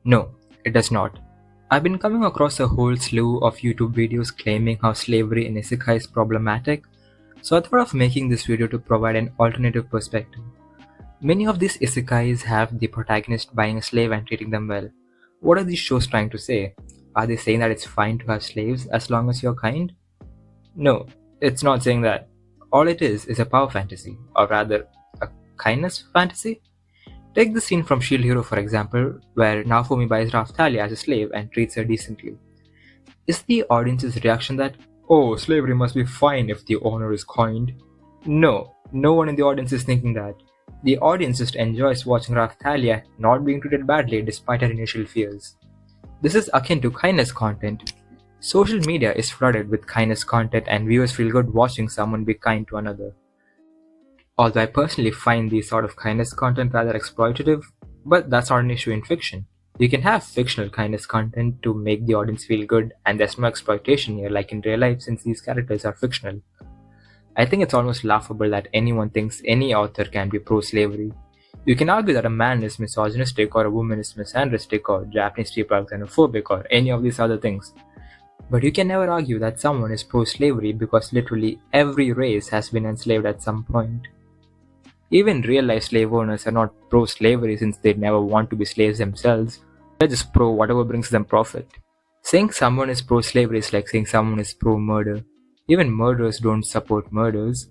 No, it does not. I've been coming across a whole slew of YouTube videos claiming how slavery in isekai is problematic, so I thought of making this video to provide an alternative perspective. Many of these isekais have the protagonist buying a slave and treating them well. What are these shows trying to say? Are they saying that it's fine to have slaves as long as you're kind? No, it's not saying that. All it is a power fantasy, or rather, a kindness fantasy. Take the scene from Shield Hero for example, where Naofumi buys Raphtalia as a slave and treats her decently. Is the audience's reaction that, oh, slavery must be fine if the owner is kind? No, no one in the audience is thinking that. The audience just enjoys watching Raphtalia not being treated badly despite her initial fears. This is akin to kindness content. Social media is flooded with kindness content and viewers feel good watching someone be kind to another. Although I personally find these sort of kindness content rather exploitative, but that's not an issue in fiction. You can have fictional kindness content to make the audience feel good, and there's no exploitation here like in real life since these characters are fictional. I think it's almost laughable that anyone thinks any author can be pro-slavery. You can argue that a man is misogynistic or a woman is misandristic or Japanese people are xenophobic or any of these other things. But you can never argue that someone is pro-slavery because literally every race has been enslaved at some point. Even real-life slave owners are not pro-slavery since they never want to be slaves themselves. They're just pro whatever brings them profit. Saying someone is pro-slavery is like saying someone is pro-murder. Even murderers don't support murders.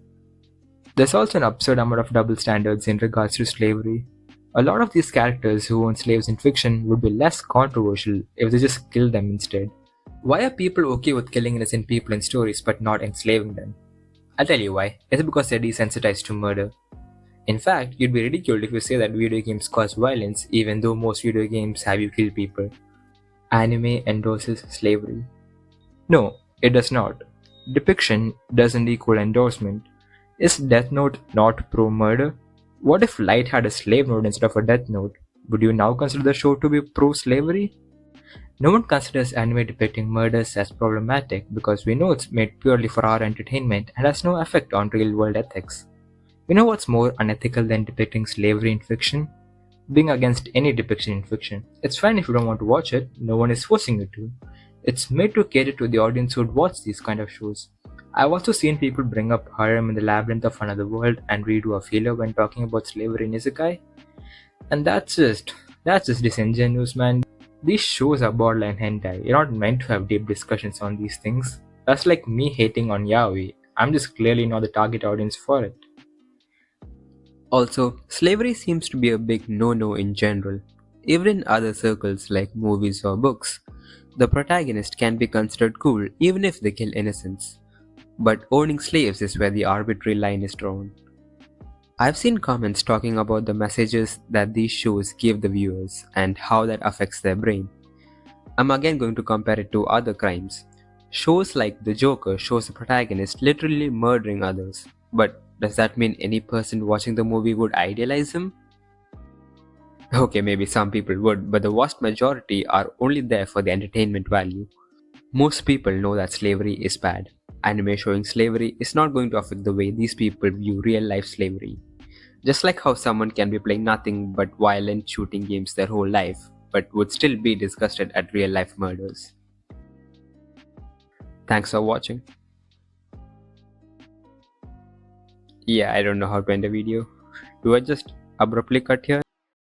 There's also an absurd amount of double standards in regards to slavery. A lot of these characters who own slaves in fiction would be less controversial if they just killed them instead. Why are people okay with killing innocent people in stories but not enslaving them? I'll tell you why. It's because they're desensitized to murder. In fact, you'd be ridiculed if you say that video games cause violence even though most video games have you kill people. Anime endorses slavery. No, it does not. Depiction doesn't equal endorsement. Is Death Note not pro-murder? What if Light had a slave note instead of a death note? Would you now consider the show to be pro-slavery? No one considers anime depicting murders as problematic because we know it's made purely for our entertainment and has no effect on real-world ethics. You know what's more unethical than depicting slavery in fiction? Being against any depiction in fiction. It's fine if you don't want to watch it, no one is forcing you to. It's made to cater to the audience who'd watch these kind of shows. I've also seen people bring up Harem in the Labyrinth of Another World and redo a filler when talking about slavery in Isekai. And that's just disingenuous, man. These shows are borderline hentai. You're not meant to have deep discussions on these things. That's like me hating on yaoi. I'm just clearly not the target audience for it. Also, slavery seems to be a big no-no in general. Even in other circles like movies or books, the protagonist can be considered cool even if they kill innocents. But owning slaves is where the arbitrary line is drawn. I've seen comments talking about the messages that these shows give the viewers and how that affects their brain. I'm again going to compare it to other crimes. Shows like The Joker shows the protagonist literally murdering others. But does that mean any person watching the movie would idealize him? Okay, maybe some people would, but the vast majority are only there for the entertainment value. Most people know that slavery is bad. Anime showing slavery is not going to affect the way these people view real life slavery. Just like how someone can be playing nothing but violent shooting games their whole life, but would still be disgusted at real life murders. Thanks for watching. Yeah, I don't know how to end a video. Do I just abruptly cut here?